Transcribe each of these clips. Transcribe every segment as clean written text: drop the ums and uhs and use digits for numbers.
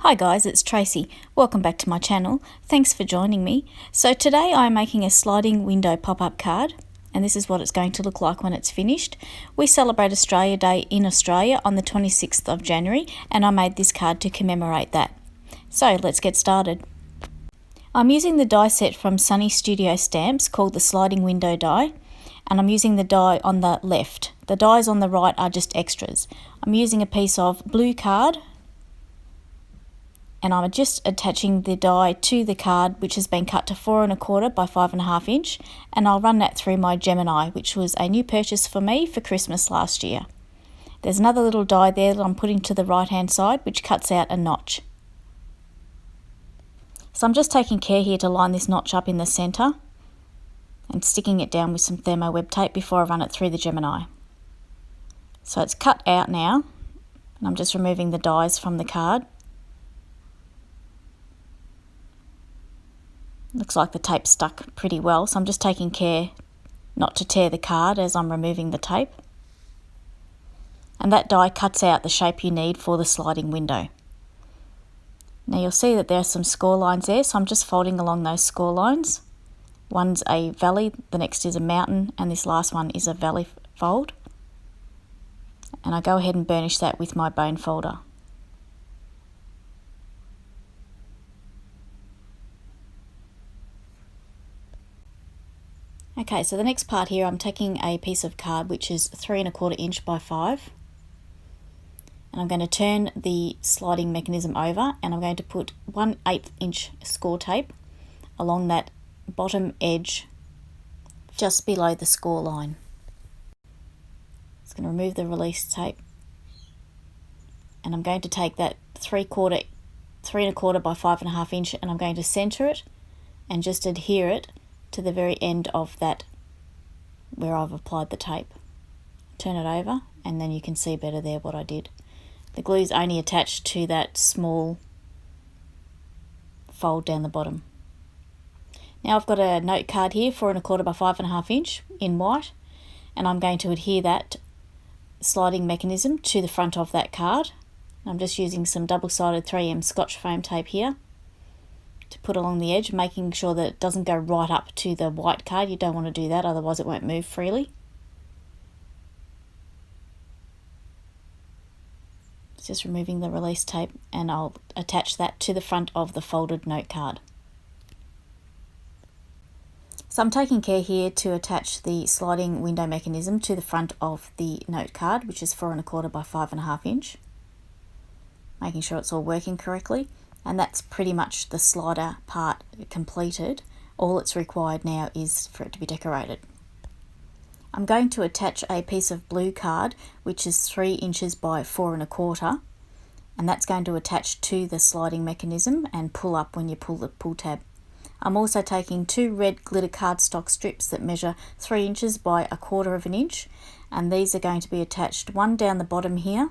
Hi guys, it's Tracy. Welcome back to my channel. Thanks for joining me. So today I'm making a sliding window pop-up card, and this is what it's going to look like when it's finished. We celebrate Australia Day in Australia on the 26th of January, and I made this card to commemorate that. So let's get started. I'm using the die set from Sunny Studio Stamps called the sliding window die, and I'm using the die on the left. The dies on the right are just extras. I'm using a piece of blue card, and I'm just attaching the die to the card, which has been cut to 4 1/4 by 5 1/2 inch, and I'll run that through my Gemini, which was a new purchase for me for Christmas last year. There's another little die there that I'm putting to the right hand side, which cuts out a notch. So I'm just taking care here to line this notch up in the centre and sticking it down with some thermo web tape before I run it through the Gemini. So it's cut out now, and I'm just removing the dies from the card. Looks like the tape stuck pretty well, so I'm just taking care not to tear the card as I'm removing the tape. And that die cuts out the shape you need for the sliding window. Now you'll see that there are some score lines there, so I'm just folding along those score lines. One's a valley, the next is a mountain, and this last one is a valley fold. And I go ahead and burnish that with my bone folder. Okay, so the next part here, I'm taking a piece of card which is 3 1/4 inch by 5, and I'm going to turn the sliding mechanism over, and I'm going to put 1/8 inch score tape along that bottom edge just below the score line. Just going to remove the release tape, and I'm going to take that 3 1/4 by 5 1/2 inch, and I'm going to centre it and just adhere it to the very end of that where I've applied the tape. Turn it over, and then you can see better there what I did. The glue's only attached to that small fold down the bottom. Now I've got a note card here, 4 1/4 by 5 1/2 inch in white, and I'm going to adhere that sliding mechanism to the front of that card. I'm just using some double-sided 3M Scotch foam tape here to put along the edge, making sure that it doesn't go right up to the white card. You don't want to do that, otherwise it won't move freely. Just removing the release tape, and I'll attach that to the front of the folded note card. So I'm taking care here to attach the sliding window mechanism to the front of the note card, which is 4 1/4 by 5 1/2 inch. Making sure it's all working correctly. And that's pretty much the slider part completed. All it's required now is for it to be decorated. I'm going to attach a piece of blue card, which is 3 inches by 4 1/4, and that's going to attach to the sliding mechanism and pull up when you pull the pull tab. I'm also taking 2 red glitter cardstock strips that measure 3 inches by 1/4 inch, and these are going to be attached, one down the bottom here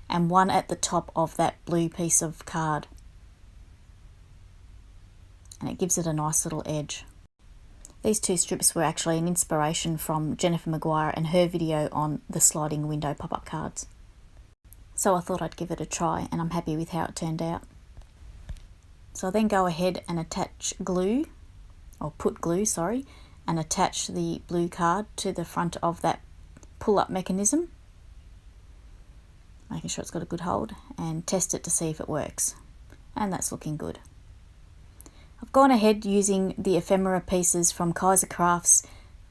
and one at the top of that blue piece of card, and it gives it a nice little edge. These 2 strips were actually an inspiration from Jennifer Maguire and her video on the sliding window pop-up cards. So I thought I'd give it a try, and I'm happy with how it turned out. So I then go ahead and attach glue, or put glue, sorry, and attach the blue card to the front of that pull-up mechanism, making sure it's got a good hold, and test it to see if it works. And that's looking good. I've gone ahead using the ephemera pieces from Kaisercraft's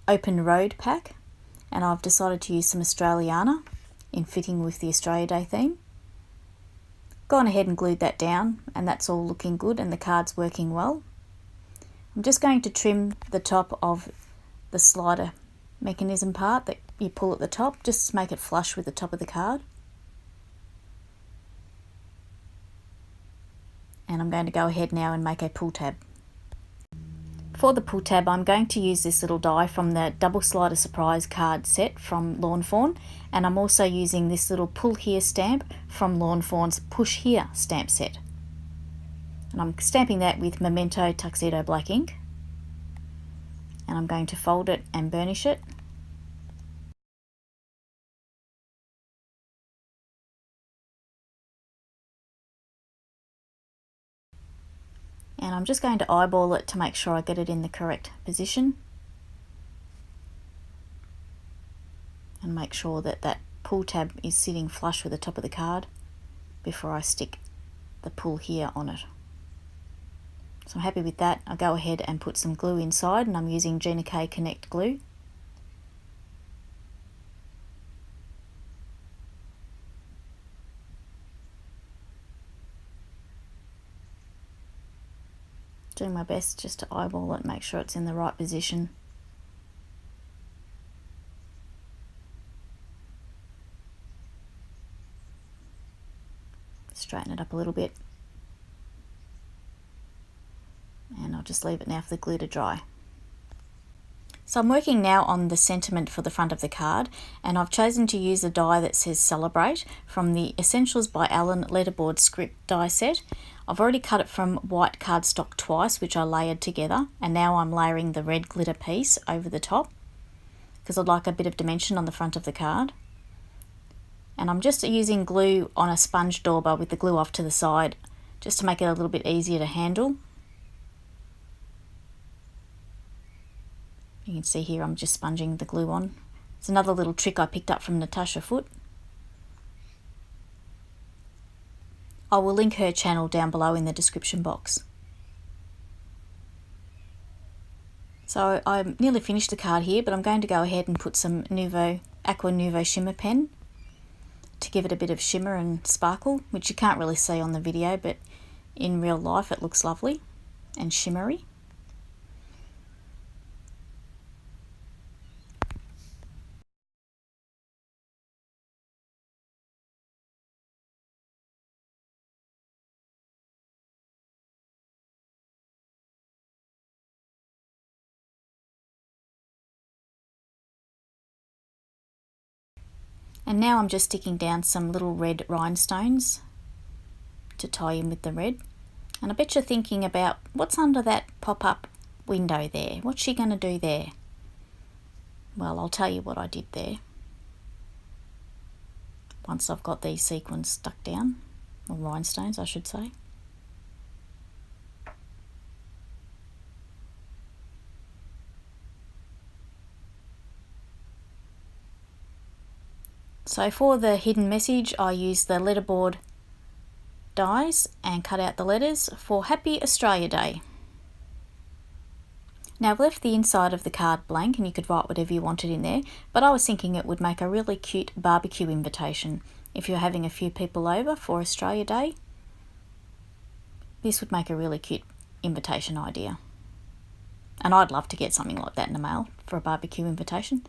Open Road pack, and I've decided to use some Australiana in fitting with the Australia Day theme. Gone ahead and glued that down, and that's all looking good, and the card's working well. I'm just going to trim the top of the slider mechanism part that you pull at the top, just to make it flush with the top of the card. And I'm going to go ahead now and make a pull tab. For the pull tab, I'm going to use this little die from the double slider surprise card set from Lawn Fawn, and I'm also using this little pull here stamp from Lawn Fawn's push here stamp set. And I'm stamping that with Memento Tuxedo black ink, and I'm going to fold it and burnish it. And I'm just going to eyeball it to make sure I get it in the correct position. And make sure that that pull tab is sitting flush with the top of the card before I stick the pull here on it. So I'm happy with that. I'll go ahead and put some glue inside, and I'm using Gina K Connect glue. Doing my best just to eyeball it, make sure it's in the right position. Straighten it up a little bit. And I'll just leave it now for the glue to dry. So I'm working now on the sentiment for the front of the card, and I've chosen to use a die that says Celebrate from the Essentials by Alan letterboard script die set. I've already cut it from white cardstock twice, which I layered together, and now I'm layering the red glitter piece over the top because I'd like a bit of dimension on the front of the card. And I'm just using glue on a sponge dauber with the glue off to the side just to make it a little bit easier to handle. You can see here I'm just sponging the glue on. It's another little trick I picked up from Natasha Foot. I will link her channel down below in the description box. So I'm nearly finished the card here, but I'm going to go ahead and put some Aqua Nuvo shimmer pen to give it a bit of shimmer and sparkle, which you can't really see on the video, but in real life it looks lovely and shimmery. And now I'm just sticking down some little red rhinestones to tie in with the red. And I bet you're thinking about what's under that pop-up window there. What's she going to do there? Well, I'll tell you what I did there. Once I've got these sequins stuck down, or rhinestones I should say. So for the hidden message, I used the letterboard dies and cut out the letters for Happy Australia Day. Now I've left the inside of the card blank, and you could write whatever you wanted in there, but I was thinking it would make a really cute barbecue invitation if you're having a few people over for Australia Day. This would make a really cute invitation idea. And I'd love to get something like that in the mail for a barbecue invitation.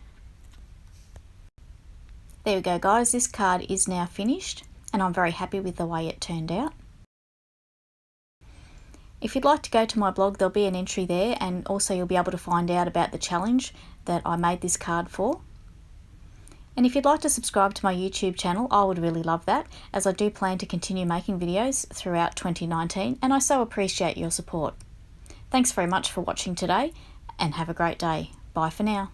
There we go guys, this card is now finished and I'm very happy with the way it turned out. If you'd like to go to my blog, there'll be an entry there, and also you'll be able to find out about the challenge that I made this card for. And if you'd like to subscribe to my YouTube channel, I would really love that, as I do plan to continue making videos throughout 2019, and I so appreciate your support. Thanks very much for watching today, and have a great day. Bye for now.